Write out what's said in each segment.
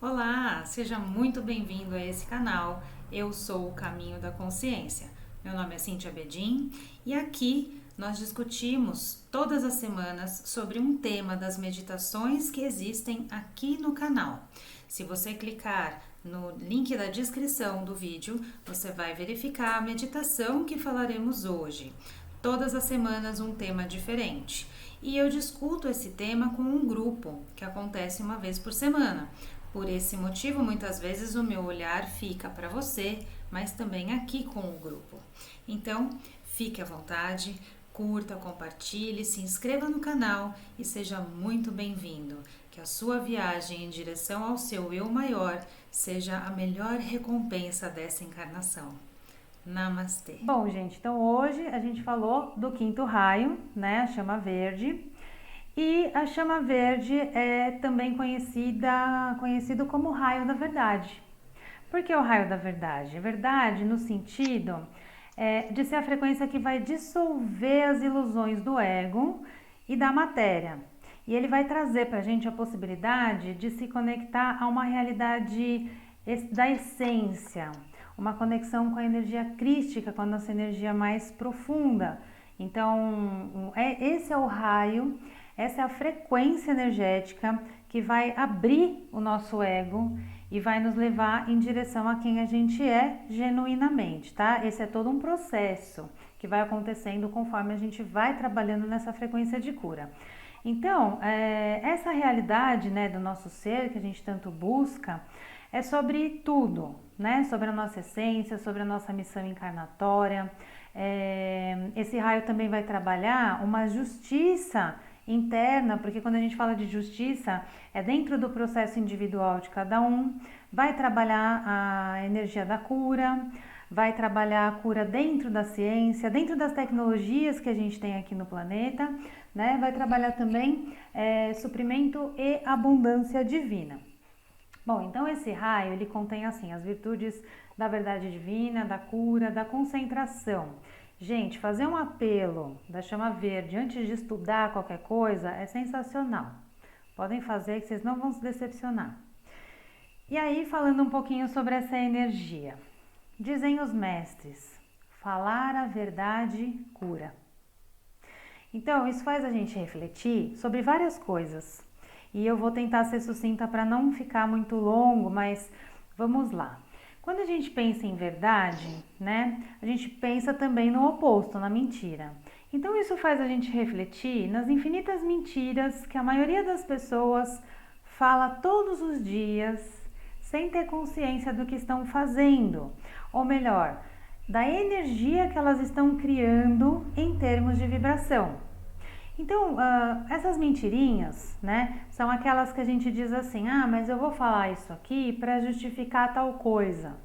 Olá, seja muito bem-vindo a esse canal. Eu sou o Caminho da Consciência. Meu nome é Cíntia Bedin e aqui nós discutimos todas as semanas sobre um tema das meditações que existem aqui no canal. Se você clicar no link da descrição do vídeo, você vai verificar a meditação que falaremos hoje. Todas as semanas um tema diferente. E eu discuto esse tema com um grupo que acontece uma vez por semana. Por esse motivo, muitas vezes o meu olhar fica para você, mas também aqui com o grupo. Então, fique à vontade, curta, compartilhe, se inscreva no canal e seja muito bem-vindo. Que a sua viagem em direção ao seu eu maior seja a melhor recompensa dessa encarnação. Namastê. Bom, gente, então hoje a gente falou do quinto raio, né, a chama verde. E a chama verde é também conhecido como raio da verdade. Por que o raio da verdade? Verdade no sentido de ser a frequência que vai dissolver as ilusões do ego e da matéria. E ele vai trazer para a gente a possibilidade de se conectar a uma realidade da essência, uma conexão com a energia crística, com a nossa energia mais profunda. Então, esse é o raio, essa é a frequência energética que vai abrir o nosso ego e vai nos levar em direção a quem a gente é genuinamente, tá? Esse é todo um processo que vai acontecendo conforme a gente vai trabalhando nessa frequência de cura. Então, essa realidade, né, do nosso ser que a gente tanto busca é sobre tudo, né? Sobre a nossa essência, sobre a nossa missão encarnatória. Esse raio também vai trabalhar uma justiça interna, porque quando a gente fala de justiça, é dentro do processo individual de cada um, vai trabalhar a energia da cura, vai trabalhar a cura dentro da ciência, dentro das tecnologias que a gente tem aqui no planeta, né? Vai trabalhar também suprimento e abundância divina. Bom, então esse raio, ele contém assim as virtudes da verdade divina, da cura, da concentração. Gente, fazer um apelo da chama verde antes de estudar qualquer coisa é sensacional. Podem fazer que vocês não vão se decepcionar. E aí, falando um pouquinho sobre essa energia. Dizem os mestres, falar a verdade cura. Então, isso faz a gente refletir sobre várias coisas. E eu vou tentar ser sucinta para não ficar muito longo, mas vamos lá. Quando a gente pensa em verdade, né, a gente pensa também no oposto, na mentira. Então isso faz a gente refletir nas infinitas mentiras que a maioria das pessoas fala todos os dias, sem ter consciência do que estão fazendo. Ou melhor, da energia que elas estão criando em termos de vibração. Então, essas mentirinhas, né, são aquelas que a gente diz assim, mas eu vou falar isso aqui para justificar tal coisa.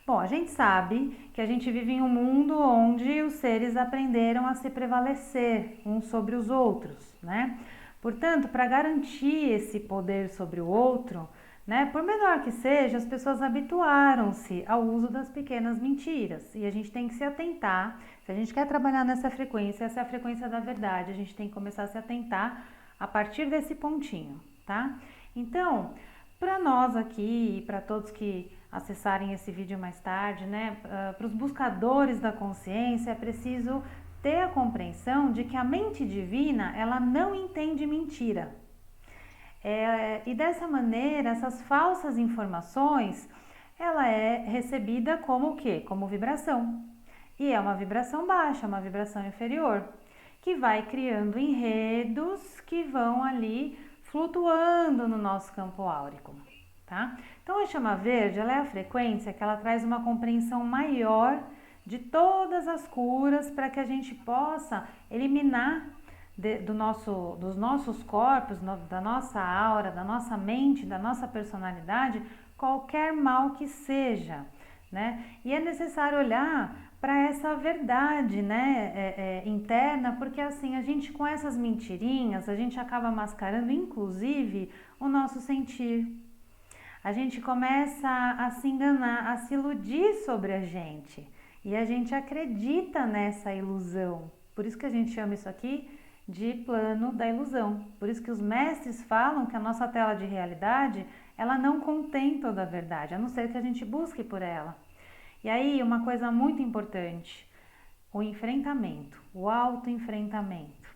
Bom, a gente sabe que a gente vive em um mundo onde os seres aprenderam a se prevalecer uns sobre os outros, né? Portanto, para garantir esse poder sobre o outro, né, por menor que seja, as pessoas habituaram-se ao uso das pequenas mentiras e a gente tem que se atentar. Se a gente quer trabalhar nessa frequência, essa é a frequência da verdade, a gente tem que começar a se atentar a partir desse pontinho, tá? Então, para nós aqui e para todos que acessarem esse vídeo mais tarde, né, para os buscadores da consciência, é preciso ter a compreensão de que a mente divina, ela não entende mentira. E dessa maneira, essas falsas informações, ela é recebida como o quê? Como vibração. E é uma vibração baixa, uma vibração inferior, que vai criando enredos que vão ali flutuando no nosso campo áurico, tá? Então a chama verde, ela é a frequência que ela traz uma compreensão maior de todas as curas para que a gente possa eliminar dos nossos corpos, da nossa aura, da nossa mente, da nossa personalidade, qualquer mal que seja, né? E é necessário olhar para essa verdade, né, interna, porque assim, a gente com essas mentirinhas, a gente acaba mascarando inclusive o nosso sentir. A gente começa a se enganar, a se iludir sobre a gente. E a gente acredita nessa ilusão. Por isso que a gente chama isso aqui de plano da ilusão. Por isso que os mestres falam que a nossa tela de realidade ela não contém toda a verdade, a não ser que a gente busque por ela. E aí, uma coisa muito importante, o enfrentamento, o autoenfrentamento,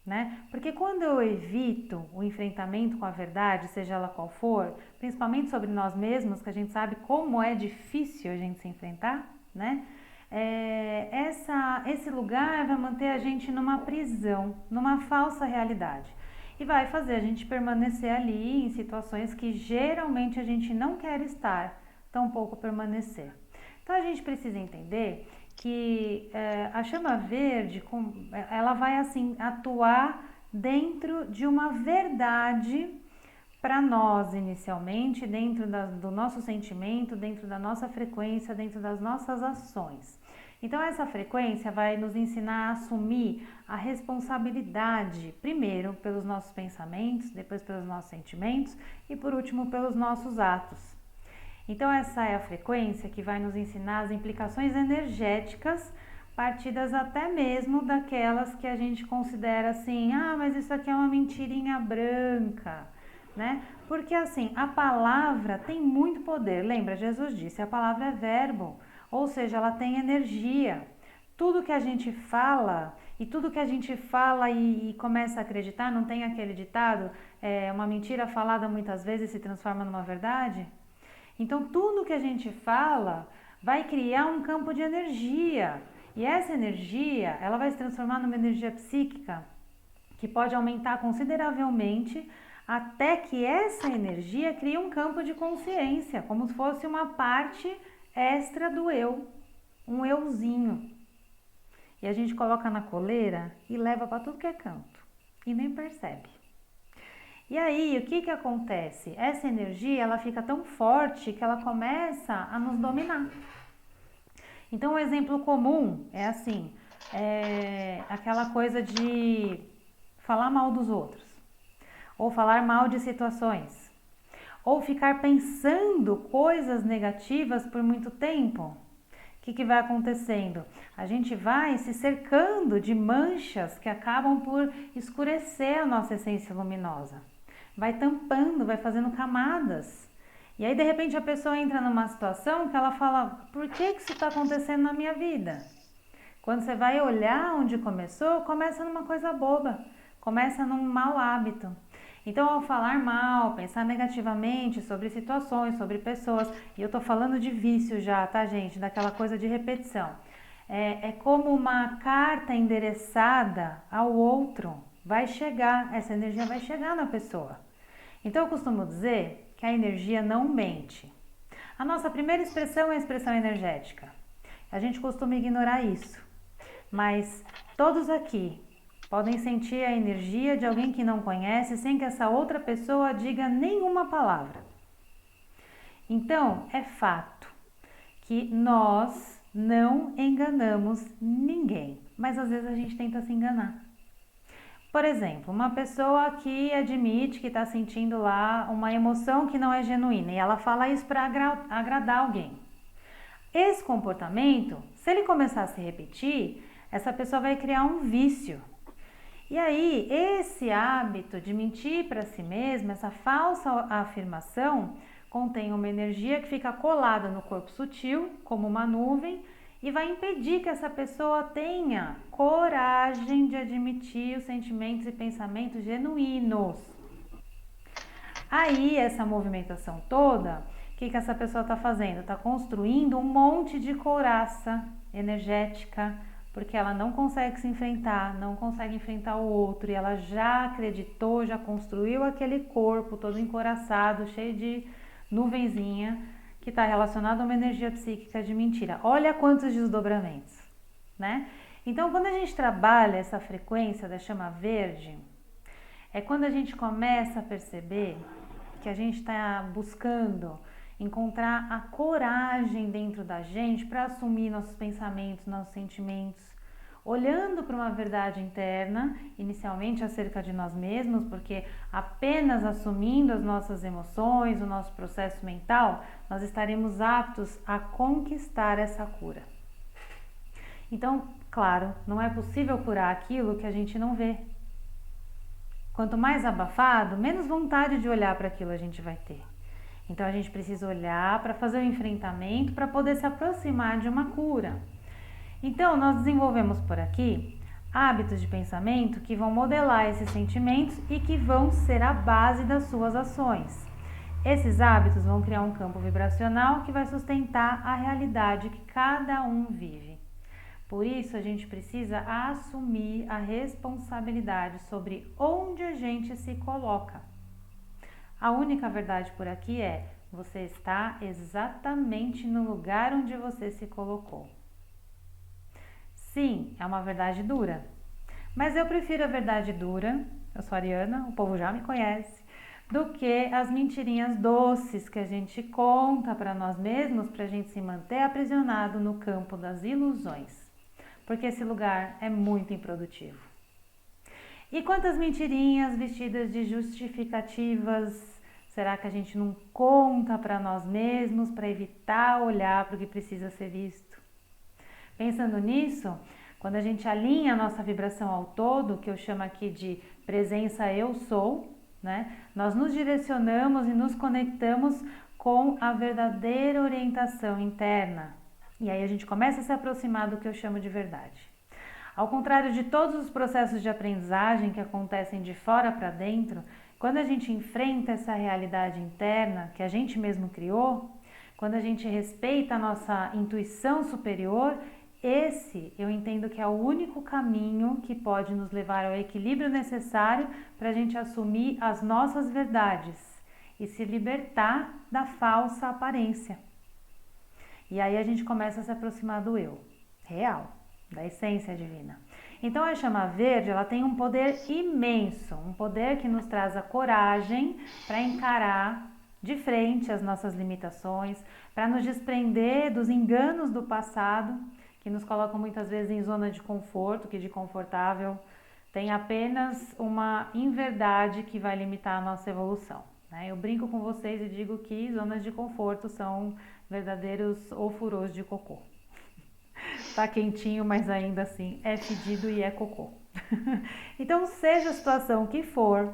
né? Porque quando eu evito o enfrentamento com a verdade, seja ela qual for, principalmente sobre nós mesmos, que a gente sabe como é difícil a gente se enfrentar, né? Esse lugar vai manter a gente numa prisão, numa falsa realidade. E vai fazer a gente permanecer ali em situações que geralmente a gente não quer estar, tampouco permanecer. Então a gente precisa entender que a chama verde, ela vai assim atuar dentro de uma verdade para nós inicialmente, dentro do nosso sentimento, dentro da nossa frequência, dentro das nossas ações. Então essa frequência vai nos ensinar a assumir a responsabilidade, primeiro pelos nossos pensamentos, depois pelos nossos sentimentos e por último pelos nossos atos. Então essa é a frequência que vai nos ensinar as implicações energéticas, partidas até mesmo daquelas que a gente considera assim, mas isso aqui é uma mentirinha branca, né? Porque assim, a palavra tem muito poder. Lembra, Jesus disse, a palavra é verbo, ou seja, ela tem energia. Tudo que a gente fala e começa a acreditar, não tem aquele ditado, uma mentira falada muitas vezes se transforma numa verdade? Então, tudo que a gente fala vai criar um campo de energia. E essa energia, ela vai se transformar numa energia psíquica que pode aumentar consideravelmente até que essa energia crie um campo de consciência, como se fosse uma parte extra do eu, um euzinho. E a gente coloca na coleira e leva para tudo que é canto e nem percebe. E aí, o que acontece? Essa energia, ela fica tão forte que ela começa a nos dominar. Então, um exemplo comum é assim, aquela coisa de falar mal dos outros, ou falar mal de situações, ou ficar pensando coisas negativas por muito tempo. O que vai acontecendo? A gente vai se cercando de manchas que acabam por escurecer a nossa essência luminosa. Vai tampando, vai fazendo camadas. E aí, de repente, a pessoa entra numa situação que ela fala, por que isso está acontecendo na minha vida? Quando você vai olhar onde começou, começa numa coisa boba, começa num mau hábito. Então, ao falar mal, pensar negativamente sobre situações, sobre pessoas, e eu tô falando de vício já, tá, gente? Daquela coisa de repetição. É como uma carta endereçada ao outro. Vai chegar, essa energia vai chegar na pessoa. Então, eu costumo dizer que a energia não mente. A nossa primeira expressão é a expressão energética. A gente costuma ignorar isso. Mas todos aqui podem sentir a energia de alguém que não conhece sem que essa outra pessoa diga nenhuma palavra. Então, é fato que nós não enganamos ninguém, mas às vezes a gente tenta se enganar. Por exemplo, uma pessoa que admite que está sentindo lá uma emoção que não é genuína e ela fala isso para agradar alguém. Esse comportamento, se ele começar a se repetir, essa pessoa vai criar um vício. E aí, esse hábito de mentir para si mesma, essa falsa afirmação, contém uma energia que fica colada no corpo sutil, como uma nuvem, e vai impedir que essa pessoa tenha coragem de admitir os sentimentos e pensamentos genuínos. Aí, essa movimentação toda, o que essa pessoa está fazendo? Está construindo um monte de couraça energética, porque ela não consegue se enfrentar, não consegue enfrentar o outro, e ela já acreditou, já construiu aquele corpo todo encouraçado, cheio de nuvenzinha, que está relacionado a uma energia psíquica de mentira. Olha quantos desdobramentos, né? Então, quando a gente trabalha essa frequência da chama verde, é quando a gente começa a perceber que a gente está buscando encontrar a coragem dentro da gente para assumir nossos pensamentos, nossos sentimentos, olhando para uma verdade interna, inicialmente acerca de nós mesmos, porque apenas assumindo as nossas emoções, o nosso processo mental, nós estaremos aptos a conquistar essa cura. Então, claro, não é possível curar aquilo que a gente não vê. Quanto mais abafado, menos vontade de olhar para aquilo a gente vai ter. Então a gente precisa olhar para fazer o enfrentamento para poder se aproximar de uma cura. Então nós desenvolvemos por aqui hábitos de pensamento que vão modelar esses sentimentos e que vão ser a base das suas ações. Esses hábitos vão criar um campo vibracional que vai sustentar a realidade que cada um vive. Por isso, a gente precisa assumir a responsabilidade sobre onde a gente se coloca. A única verdade por aqui é: você está exatamente no lugar onde você se colocou. Sim, é uma verdade dura, mas eu prefiro a verdade dura, eu sou ariana, o povo já me conhece, do que as mentirinhas doces que a gente conta para nós mesmos para a gente se manter aprisionado no campo das ilusões, porque esse lugar é muito improdutivo. E quantas mentirinhas vestidas de justificativas será que a gente não conta para nós mesmos para evitar olhar para o que precisa ser visto? Pensando nisso, quando a gente alinha a nossa vibração ao todo, que eu chamo aqui de presença eu sou, né? Nós nos direcionamos e nos conectamos com a verdadeira orientação interna. E aí a gente começa a se aproximar do que eu chamo de verdade. Ao contrário de todos os processos de aprendizagem que acontecem de fora para dentro, quando a gente enfrenta essa realidade interna que a gente mesmo criou, quando a gente respeita a nossa intuição superior, esse eu entendo que é o único caminho que pode nos levar ao equilíbrio necessário para a gente assumir as nossas verdades e se libertar da falsa aparência. E aí a gente começa a se aproximar do eu real, da essência divina. Então a chama verde, ela tem um poder imenso, um poder que nos traz a coragem para encarar de frente as nossas limitações, para nos desprender dos enganos do passado, que nos colocam muitas vezes em zona de conforto, que de confortável tem apenas uma inverdade que vai limitar a nossa evolução, né? Eu brinco com vocês e digo que zonas de conforto são verdadeiros ofurôs de cocô. Tá quentinho, mas ainda assim é fedido e é cocô. Então, seja a situação que for,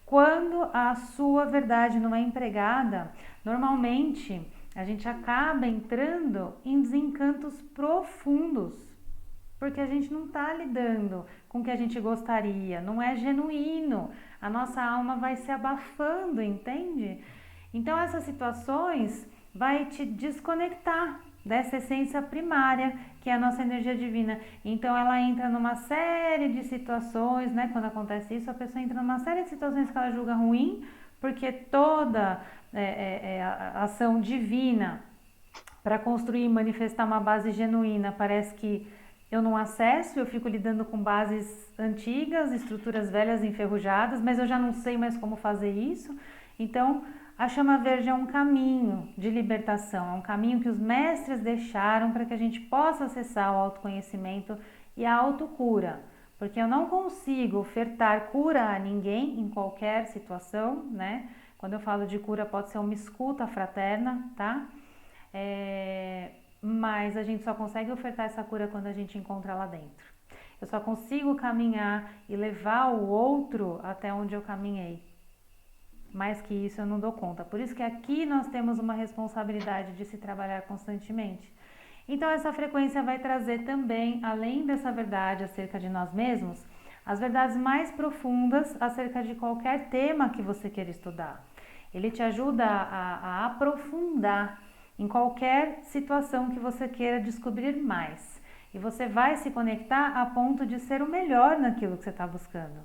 quando a sua verdade não é empregada, normalmente a gente acaba entrando em desencantos profundos, porque a gente não está lidando com o que a gente gostaria, não é genuíno, a nossa alma vai se abafando, entende? Então essas situações vai te desconectar dessa essência primária, que é a nossa energia divina. Então ela entra numa série de situações, né? Quando acontece isso, a pessoa entra numa série de situações que ela julga ruim, porque toda a ação divina para construir e manifestar uma base genuína parece que eu não acesso, eu fico lidando com bases antigas, estruturas velhas enferrujadas, mas eu já não sei mais como fazer isso. Então a chama verde é um caminho de libertação, é um caminho que os mestres deixaram para que a gente possa acessar o autoconhecimento e a autocura, porque eu não consigo ofertar cura a ninguém em qualquer situação, né? Quando eu falo de cura, pode ser uma escuta fraterna, tá? Mas a gente só consegue ofertar essa cura quando a gente encontra lá dentro. Eu só consigo caminhar e levar o outro até onde eu caminhei. Mais que isso eu não dou conta. Por isso que aqui nós temos uma responsabilidade de se trabalhar constantemente. Então essa frequência vai trazer também, além dessa verdade acerca de nós mesmos, as verdades mais profundas acerca de qualquer tema que você queira estudar. Ele te ajuda a aprofundar em qualquer situação que você queira descobrir mais. E você vai se conectar a ponto de ser o melhor naquilo que você está buscando.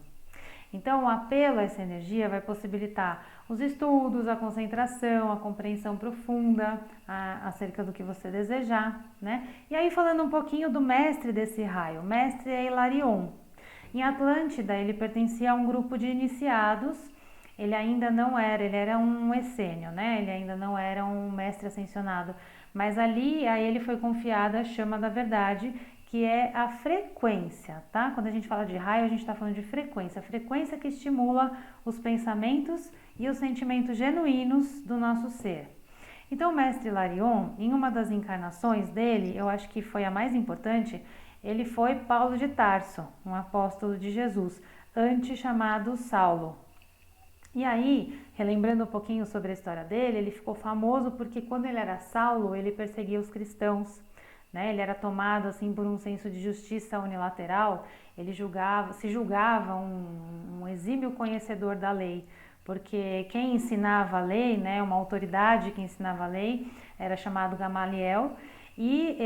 Então, o apelo a essa energia vai possibilitar os estudos, a concentração, a compreensão profunda acerca do que você desejar, né? E aí, falando um pouquinho do mestre desse raio, o mestre é Hilarion. Em Atlântida, ele pertencia a um grupo de iniciados. Ele ainda não era, ele era um essênio, né? Ele ainda não era um mestre ascensionado. Mas ali, a ele foi confiada a chama da verdade, que é a frequência, tá? Quando a gente fala de raio, a gente está falando de frequência. A frequência que estimula os pensamentos e os sentimentos genuínos do nosso ser. Então, o mestre Hilarion, em uma das encarnações dele, eu acho que foi a mais importante, ele foi Paulo de Tarso, um apóstolo de Jesus, antes chamado Saulo. E aí, relembrando um pouquinho sobre a história dele, ele ficou famoso porque quando ele era Saulo, ele perseguia os cristãos, né? Ele era tomado assim por um senso de justiça unilateral, ele se julgava um exímio conhecedor da lei, porque quem ensinava a lei, né, uma autoridade que ensinava a lei, era chamado Gamaliel, e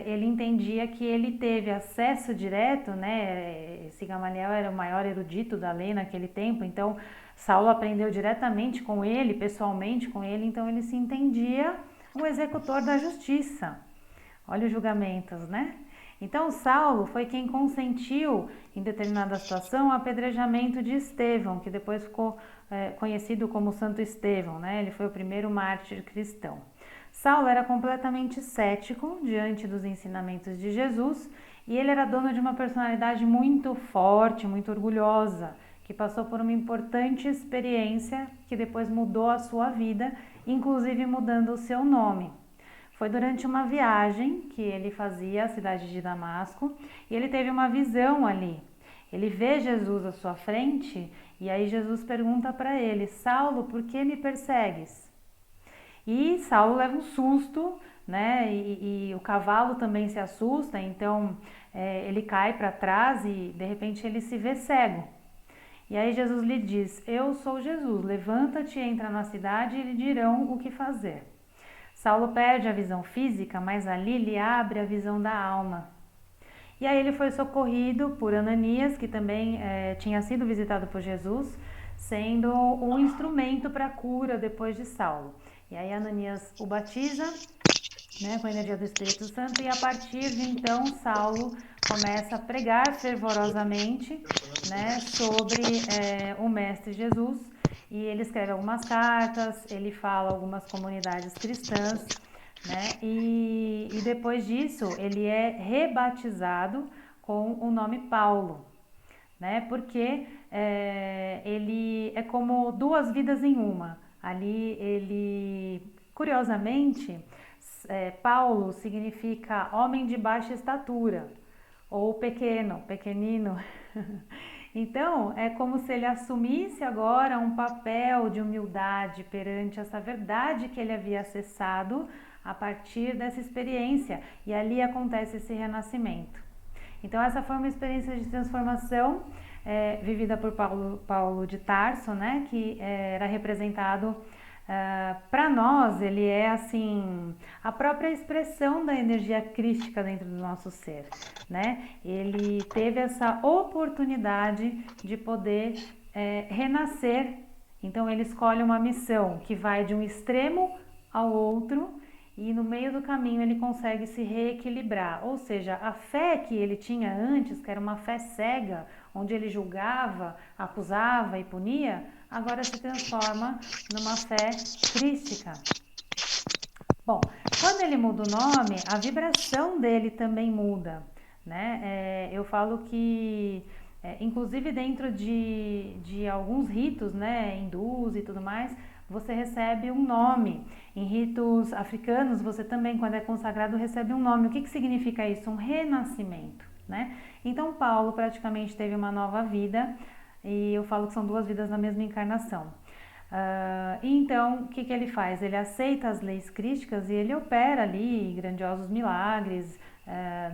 ele entendia que ele teve acesso direto, né? Esse Gamaliel era o maior erudito da lei naquele tempo, então Saulo aprendeu diretamente com ele, pessoalmente com ele, então ele se entendia um executor da justiça. Olha os julgamentos, né? Então Saulo foi quem consentiu, em determinada situação, o apedrejamento de Estevão, que depois ficou conhecido como Santo Estevão, né? Ele foi o primeiro mártir cristão. Saulo era completamente cético diante dos ensinamentos de Jesus e ele era dono de uma personalidade muito forte, muito orgulhosa, que passou por uma importante experiência que depois mudou a sua vida, inclusive mudando o seu nome. Foi durante uma viagem que ele fazia à cidade de Damasco e ele teve uma visão ali. Ele vê Jesus à sua frente e aí Jesus pergunta para ele: Saulo, por que me persegues? E Saulo leva um susto, né? E o cavalo também se assusta, então ele cai para trás e de repente ele se vê cego. E aí Jesus lhe diz: Eu sou Jesus, levanta-te, entra na cidade e lhe dirão o que fazer. Saulo perde a visão física, mas ali lhe abre a visão da alma. E aí ele foi socorrido por Ananias, que também tinha sido visitado por Jesus, sendo um instrumento para a cura depois de Saulo. E aí Ananias o batiza, né, com a energia do Espírito Santo, e a partir de então Saulo começa a pregar fervorosamente, né, sobre o Mestre Jesus, e ele escreve algumas cartas, ele fala algumas comunidades cristãs, né, e depois disso ele é rebatizado com o nome Paulo, né, porque ele é como duas vidas em uma. Ali ele, curiosamente, Paulo significa homem de baixa estatura, ou pequeno, pequenino. Então, é como se ele assumisse agora um papel de humildade perante essa verdade que ele havia acessado a partir dessa experiência. E ali acontece esse renascimento. Então, essa foi uma experiência de transformação vivida por Paulo de Tarso, né, que era representado para nós, ele é assim a própria expressão da energia crística dentro do nosso ser, né? Ele teve essa oportunidade de poder renascer. Então ele escolhe uma missão que vai de um extremo ao outro e no meio do caminho ele consegue se reequilibrar, ou seja, a fé que ele tinha antes, que era uma fé cega, onde ele julgava, acusava e punia, agora se transforma numa fé crística. Bom, quando ele muda o nome, a vibração dele também muda, né? Eu falo que, inclusive dentro de alguns ritos, né, hindus e tudo mais, você recebe um nome. Em ritos africanos, você também, quando é consagrado, recebe um nome. O que significa isso? Um renascimento, né? Então, Paulo praticamente teve uma nova vida, e eu falo que são duas vidas na mesma encarnação. Então, o que ele faz? Ele aceita as leis crísticas e ele opera ali grandiosos milagres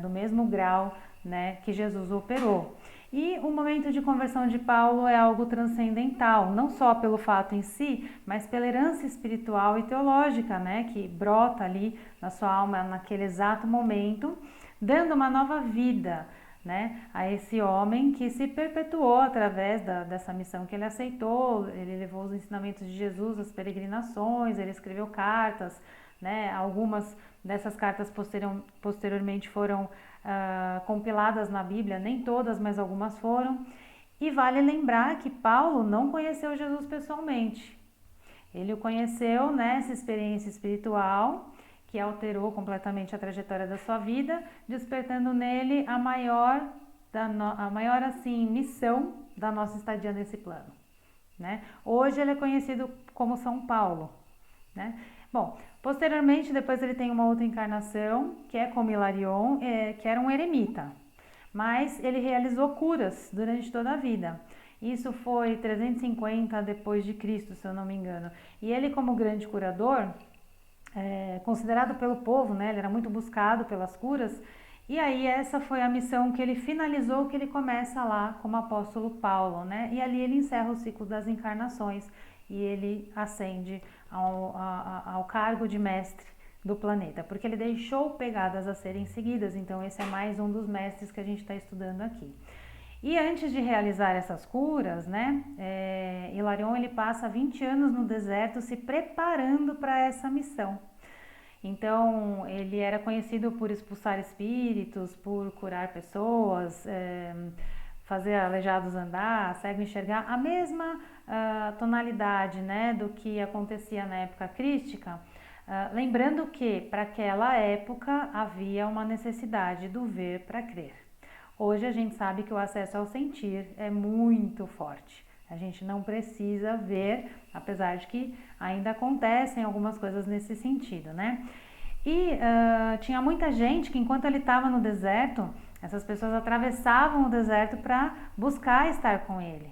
do mesmo grau, né, que Jesus operou. E o momento de conversão de Paulo é algo transcendental, não só pelo fato em si, mas pela herança espiritual e teológica, né, que brota ali na sua alma naquele exato momento, dando uma nova vida, né, a esse homem que se perpetuou através dessa missão que ele aceitou. Ele levou os ensinamentos de Jesus às peregrinações, ele escreveu cartas, né, algumas dessas cartas posteriormente foram compiladas na Bíblia, nem todas, mas algumas foram. E vale lembrar que Paulo não conheceu Jesus pessoalmente. Ele o conheceu nessa experiência espiritual que alterou completamente a trajetória da sua vida, despertando nele a maior assim, missão da nossa estadia nesse plano, né? Hoje ele é conhecido como São Paulo, né? Bom, posteriormente, depois ele tem uma outra encarnação, que é como Hilarion, que era um eremita, mas ele realizou curas durante toda a vida. Isso foi 350 depois de Cristo, se eu não me engano. E ele, como grande curador, considerado pelo povo, né? Ele era muito buscado pelas curas. E aí essa foi a missão que ele finalizou, que ele começa lá como apóstolo Paulo, né? E ali ele encerra o ciclo das encarnações e ele ascende ao cargo de mestre do planeta, porque ele deixou pegadas a serem seguidas. Então esse é mais um dos mestres que a gente está estudando aqui. E antes de realizar essas curas, né, Hilarion ele passa 20 anos no deserto se preparando para essa missão. Então, ele era conhecido por expulsar espíritos, por curar pessoas, fazer aleijados andar, cego enxergar, a mesma tonalidade, né, do que acontecia na época crística. Lembrando que, para aquela época, havia uma necessidade do ver para crer. Hoje a gente sabe que o acesso ao sentir é muito forte. A gente não precisa ver, apesar de que ainda acontecem algumas coisas nesse sentido, né? E tinha muita gente que, enquanto ele estava no deserto, essas pessoas atravessavam o deserto para buscar estar com ele,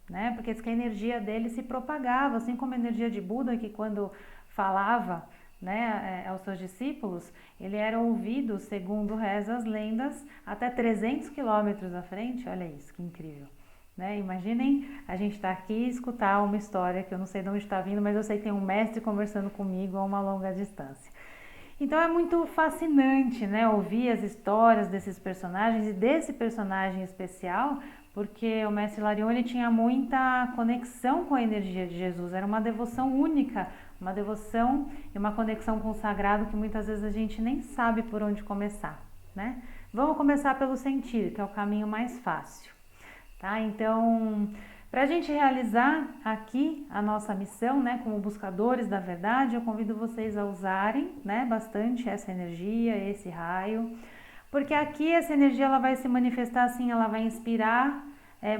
né? Porque diz que a energia dele se propagava, assim como a energia de Buda, que quando falava, né, aos seus discípulos, ele era ouvido, segundo reza as lendas, até 300 quilômetros à frente. Olha isso, que incrível. Né? Imaginem a gente estar aqui e escutar uma história que eu não sei de onde está vindo, mas eu sei que tem um mestre conversando comigo a uma longa distância. Então é muito fascinante, né, ouvir as histórias desses personagens e desse personagem especial, porque o mestre Hilarion ele tinha muita conexão com a energia de Jesus, era uma devoção única, uma devoção e uma conexão com o sagrado que muitas vezes a gente nem sabe por onde começar, né? Vamos começar pelo sentir, que é o caminho mais fácil. Tá? Então, para a gente realizar aqui a nossa missão, né, como buscadores da verdade, eu convido vocês a usarem, né, bastante essa energia, esse raio, porque aqui essa energia ela vai se manifestar assim, ela vai inspirar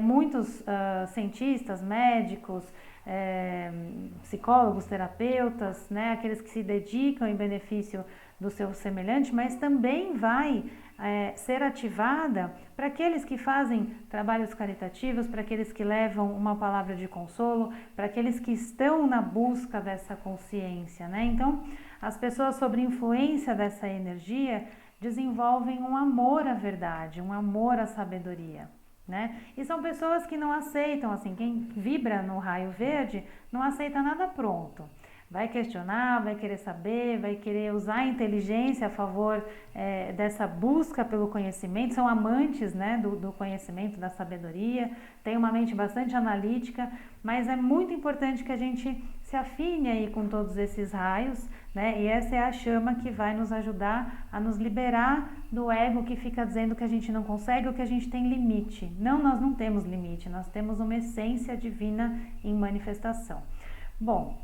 muitos cientistas, médicos, psicólogos, terapeutas, né, aqueles que se dedicam em benefício do seu semelhante, mas também vai ser ativada para aqueles que fazem trabalhos caritativos, para aqueles que levam uma palavra de consolo, para aqueles que estão na busca dessa consciência, né? Então, as pessoas sob influência dessa energia desenvolvem um amor à verdade, um amor à sabedoria, né? E são pessoas que não aceitam, assim, quem vibra no raio verde não aceita nada pronto. Vai questionar, vai querer saber, vai querer usar a inteligência a favor dessa busca pelo conhecimento, são amantes, né, do conhecimento, da sabedoria, tem uma mente bastante analítica, mas é muito importante que a gente se afine aí com todos esses raios, né, e essa é a chama que vai nos ajudar a nos liberar do ego que fica dizendo que a gente não consegue ou que a gente tem limite. Não, nós não temos limite, nós temos uma essência divina em manifestação. Bom,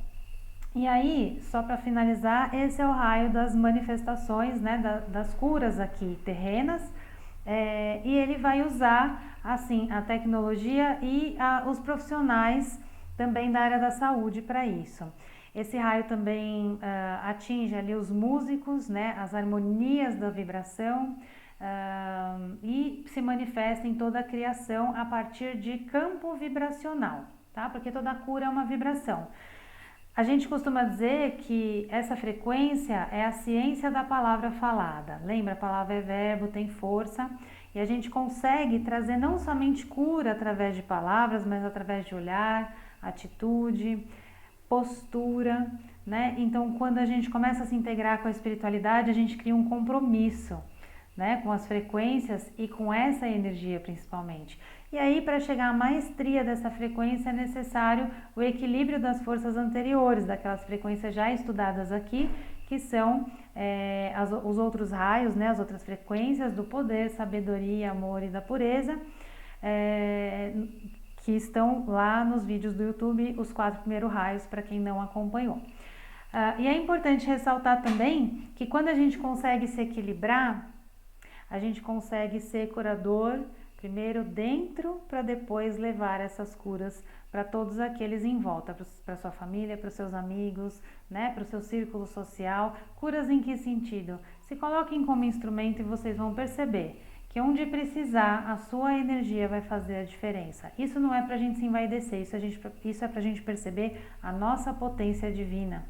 e aí, só para finalizar, esse é o raio das manifestações, né, das curas aqui terrenas, e ele vai usar assim a tecnologia e os profissionais também da área da saúde para isso. Esse raio também atinge ali os músicos, né, as harmonias da vibração, e se manifesta em toda a criação a partir de campo vibracional, tá? Porque toda cura é uma vibração. A gente costuma dizer que essa frequência é a ciência da palavra falada. Lembra, a palavra é verbo, tem força, e a gente consegue trazer não somente cura através de palavras, mas através de olhar, atitude, postura, né? Então, quando a gente começa a se integrar com a espiritualidade, a gente cria um compromisso, né, com as frequências e com essa energia principalmente. E aí, para chegar à maestria dessa frequência, é necessário o equilíbrio das forças anteriores, daquelas frequências já estudadas aqui, que são os outros raios, né, as outras frequências do poder, sabedoria, amor e da pureza, que estão lá nos vídeos do YouTube, os 4 primeiros raios, para quem não acompanhou. E é importante ressaltar também que quando a gente consegue se equilibrar, a gente consegue ser curador primeiro dentro, para depois levar essas curas para todos aqueles em volta, para sua família, para os seus amigos, né, para o seu círculo social. Curas em que sentido? Se coloquem como instrumento e vocês vão perceber que onde precisar, a sua energia vai fazer a diferença. Isso não é para a gente se envaidecer, isso é para a gente perceber a nossa potência divina.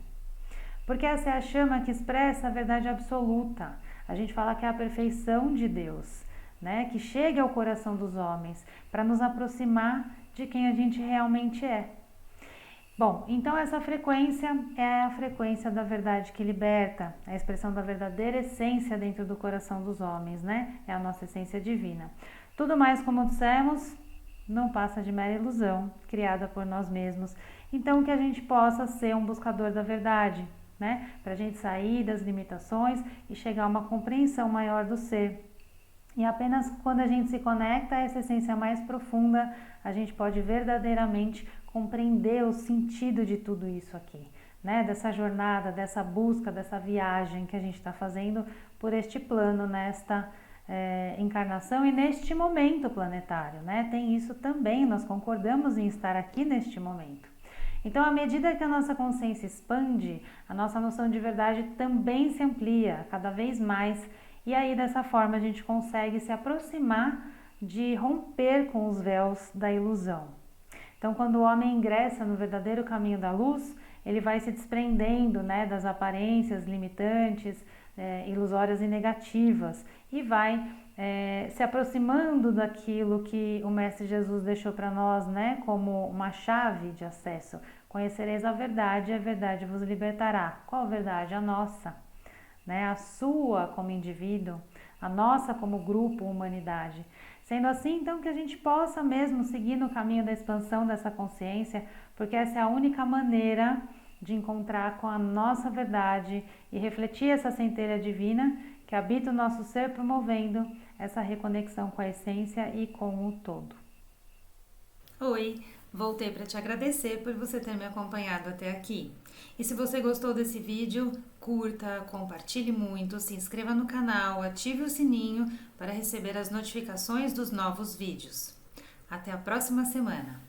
Porque essa é a chama que expressa a verdade absoluta. A gente fala que é a perfeição de Deus, né? Que chega ao coração dos homens para nos aproximar de quem a gente realmente é. Bom, então essa frequência é a frequência da verdade que liberta, a expressão da verdadeira essência dentro do coração dos homens, né? É a nossa essência divina. Tudo mais, como dissemos, não passa de mera ilusão criada por nós mesmos. Então, que a gente possa ser um buscador da verdade, né? Para a gente sair das limitações e chegar a uma compreensão maior do ser. E apenas quando a gente se conecta a essa essência mais profunda, a gente pode verdadeiramente compreender o sentido de tudo isso aqui, né? Dessa jornada, dessa busca, dessa viagem que a gente está fazendo por este plano, nesta encarnação e neste momento planetário, né? Tem isso também, nós concordamos em estar aqui neste momento. Então, à medida que a nossa consciência expande, a nossa noção de verdade também se amplia cada vez mais, e aí dessa forma a gente consegue se aproximar de romper com os véus da ilusão. Então, quando o homem ingressa no verdadeiro caminho da luz, ele vai se desprendendo, né, das aparências limitantes, ilusórias e negativas, e vai se aproximando daquilo que o Mestre Jesus deixou para nós, né, como uma chave de acesso. Conhecereis a verdade e a verdade vos libertará. Qual verdade? A nossa, né, a sua como indivíduo, a nossa como grupo, humanidade. Sendo assim, então, que a gente possa mesmo seguir no caminho da expansão dessa consciência, porque essa é a única maneira de encontrar com a nossa verdade e refletir essa centelha divina que habita o nosso ser, promovendo essa reconexão com a essência e com o todo. Oi, voltei para te agradecer por você ter me acompanhado até aqui. E se você gostou desse vídeo, curta, compartilhe muito, se inscreva no canal, ative o sininho para receber as notificações dos novos vídeos. Até a próxima semana!